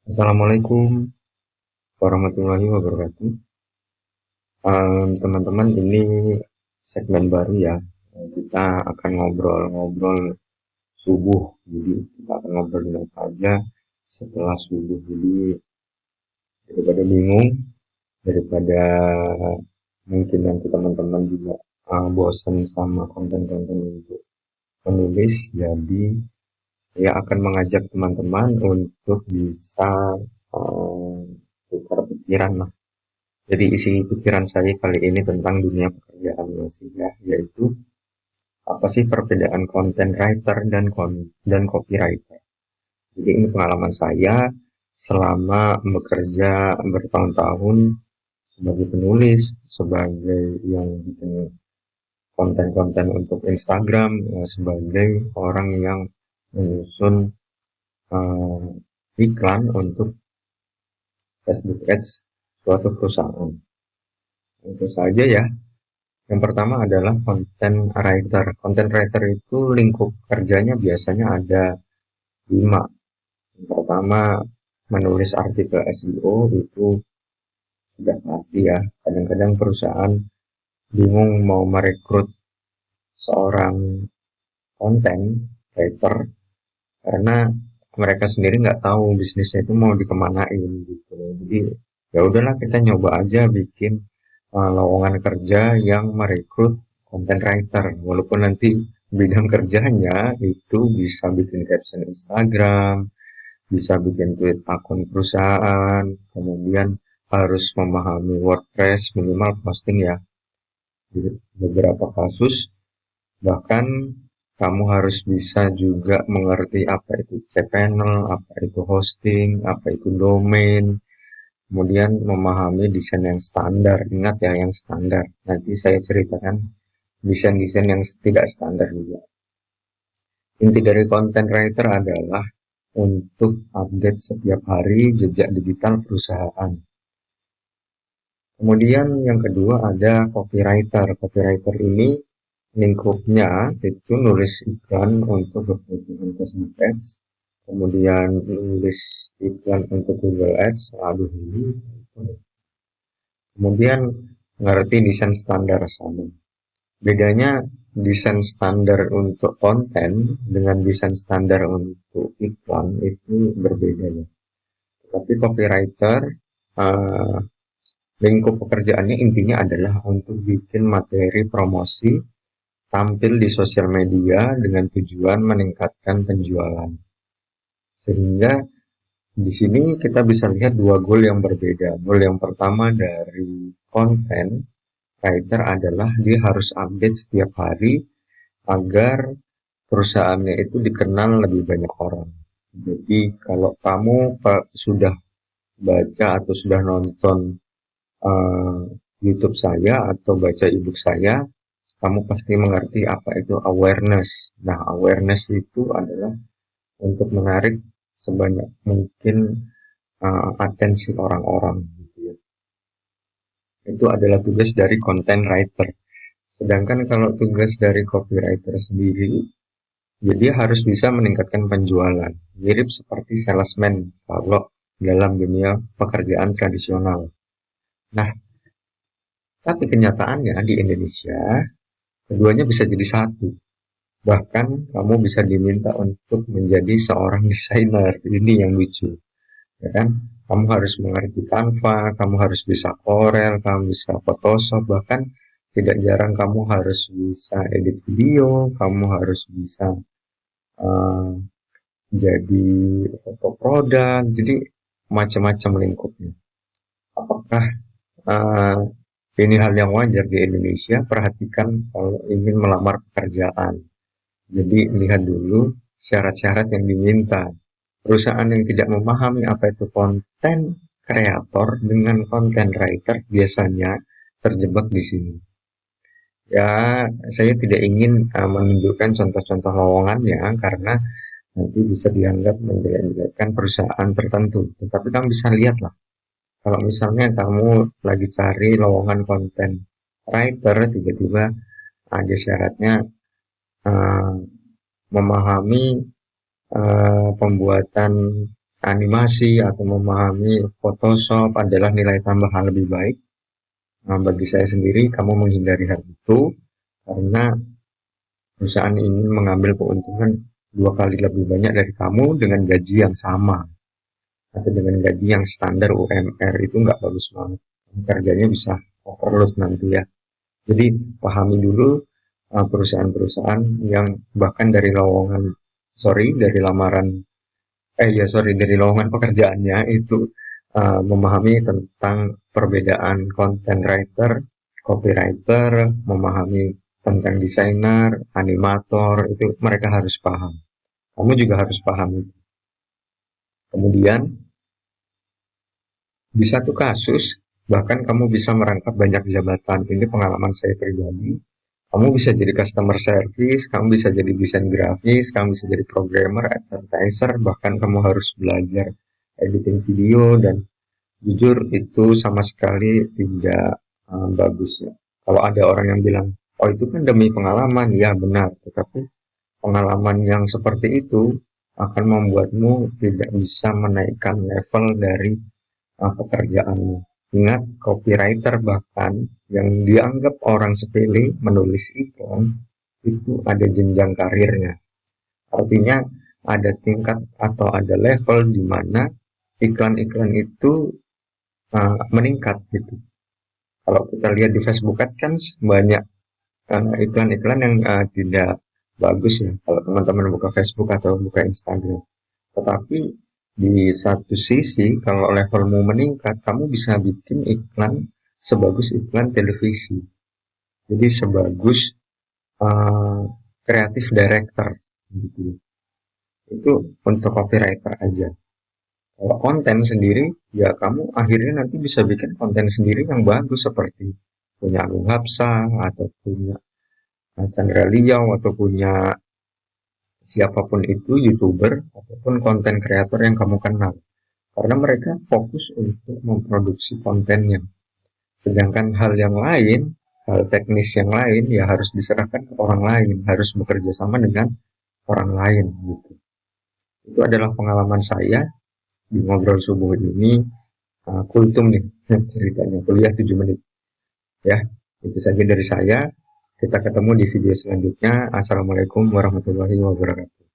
Assalamualaikum warahmatullahi wabarakatuh. Teman-teman, ini segmen baru ya. Kita akan ngobrol-ngobrol subuh. Jadi kita akan ngobrol dengan aja setelah subuh. Jadi daripada bingung, daripada mungkin nanti teman-teman juga bosan sama konten-konten untuk menulis. Jadi saya akan mengajak teman-teman untuk bisa tukar pikiran lah. Jadi isi pikiran saya kali ini tentang dunia pekerjaan sih ya, yaitu apa sih perbedaan content writer dan copywriter. Jadi ini pengalaman saya selama bekerja bertahun-tahun sebagai penulis, sebagai yang bikin konten-konten untuk Instagram, ya, sebagai orang yang menyusun eh, iklan untuk Facebook Ads suatu perusahaan. Tentu saja ya. Yang pertama adalah content writer. Content writer itu lingkup kerjanya biasanya ada 5. Yang pertama, menulis artikel SEO itu sudah pasti ya. Kadang-kadang perusahaan bingung mau merekrut seorang content writer karena mereka sendiri nggak tahu bisnisnya itu mau dikemanain gitu. Jadi ya udahlah kita nyoba aja bikin lowongan kerja yang merekrut content writer, walaupun nanti bidang kerjanya itu bisa bikin caption Instagram, bisa bikin tweet akun perusahaan, kemudian harus memahami WordPress minimal posting ya. Di beberapa kasus bahkan kamu harus bisa juga mengerti apa itu cPanel, apa itu hosting, apa itu domain, kemudian memahami desain yang standar. Ingat ya, yang standar. Nanti saya ceritakan desain-desain yang tidak standar juga. Inti dari content writer adalah untuk update setiap hari jejak digital perusahaan. Kemudian yang kedua ada copywriter. Copywriter ini lingkupnya itu nulis iklan untuk kebutuhan Facebook Ads, kemudian nulis iklan untuk Google Ads. Aduh ini. Kemudian ngerti desain standar sama. Bedanya desain standar untuk konten dengan desain standar untuk iklan itu berbeda ya. Tapi copywriter eh, lingkup pekerjaannya intinya adalah untuk bikin materi promosi tampil di sosial media dengan tujuan meningkatkan penjualan. Sehingga di sini kita bisa lihat dua goal yang berbeda. Goal yang pertama dari content writer adalah dia harus update setiap hari agar perusahaannya itu dikenal lebih banyak orang. Jadi kalau kamu sudah baca atau sudah nonton uh, YouTube saya atau baca ebook saya, kamu pasti mengerti apa itu awareness. Nah, awareness itu adalah untuk menarik sebanyak mungkin atensi orang-orang. Gitu ya. Itu adalah tugas dari content writer. Sedangkan kalau tugas dari copywriter sendiri, ya dia harus bisa meningkatkan penjualan. Mirip seperti salesman kalau dalam dunia pekerjaan tradisional. Nah, tapi kenyataannya di Indonesia, keduanya bisa jadi satu. Bahkan kamu bisa diminta untuk menjadi seorang desainer. Ini yang lucu, ya kan? Kamu harus mengerti Canva, kamu harus bisa Corel, kamu bisa Photoshop, bahkan tidak jarang kamu harus bisa edit video, kamu harus bisa uh, jadi foto produk, jadi macam-macam lingkupnya. Apakah uh, ini hal yang wajar di Indonesia? Perhatikan kalau ingin melamar pekerjaan. Jadi lihat dulu syarat-syarat yang diminta. Perusahaan yang tidak memahami apa itu konten kreator dengan content writer biasanya terjebak di sini. Ya, saya tidak ingin menunjukkan contoh-contoh lowongannya karena nanti bisa dianggap menjelek-jelekkan perusahaan tertentu. Tetapi kamu bisa lihat lah, kalau misalnya kamu lagi cari lowongan content writer, tiba-tiba ada syaratnya eh, memahami pembuatan animasi atau memahami Photoshop adalah nilai tambahan lebih baik. Nah, bagi saya sendiri, kamu menghindari hal itu karena perusahaan ingin mengambil keuntungan 2 kali lebih banyak dari kamu dengan gaji yang sama atau dengan gaji yang standar UMR. Itu nggak bagus banget. Kerjanya bisa overload nanti ya. Jadi pahami dulu perusahaan-perusahaan yang bahkan dari dari lamaran, dari lowongan pekerjaannya itu memahami tentang perbedaan content writer, copywriter, memahami tentang desainer, animator, itu mereka harus paham. Kamu juga harus paham itu. Kemudian di satu kasus, bahkan kamu bisa merangkap banyak jabatan. Ini pengalaman saya pribadi. Kamu bisa jadi customer service, kamu bisa jadi desain grafis, kamu bisa jadi programmer, advertiser, bahkan kamu harus belajar editing video dan jujur itu sama sekali tidak bagus ya. Kalau ada orang yang bilang, oh itu kan demi pengalaman, ya benar. Tetapi pengalaman yang seperti itu akan membuatmu tidak bisa menaikkan level dari pekerjaanmu. Ingat, copywriter bahkan yang dianggap orang sepele menulis iklan, itu ada jenjang karirnya. Artinya ada tingkat atau ada level di mana iklan-iklan itu meningkat gitu. Kalau kita lihat di Facebook Ads banyak iklan-iklan yang tidak bagus ya kalau teman-teman buka Facebook atau buka Instagram. Tetapi di satu sisi kalau levelmu meningkat, kamu bisa bikin iklan sebagus iklan televisi. Jadi sebagus kreatif director gitu. Itu untuk copywriter aja. Kalau konten sendiri, ya kamu akhirnya nanti bisa bikin konten sendiri yang bagus seperti punya Agung Hapsa atau punya Chandra Liao atau punya siapapun itu YouTuber ataupun konten kreator yang kamu kenal. Karena mereka fokus untuk memproduksi kontennya. Sedangkan hal yang lain, hal teknis yang lain ya harus diserahkan ke orang lain, harus bekerja sama dengan orang lain gitu. Itu adalah pengalaman saya di ngobrol subuh ini. Kultum nih ceritanya, kuliah 7 menit ya. Itu saja dari saya. Kita ketemu di video selanjutnya. Assalamualaikum warahmatullahi wabarakatuh.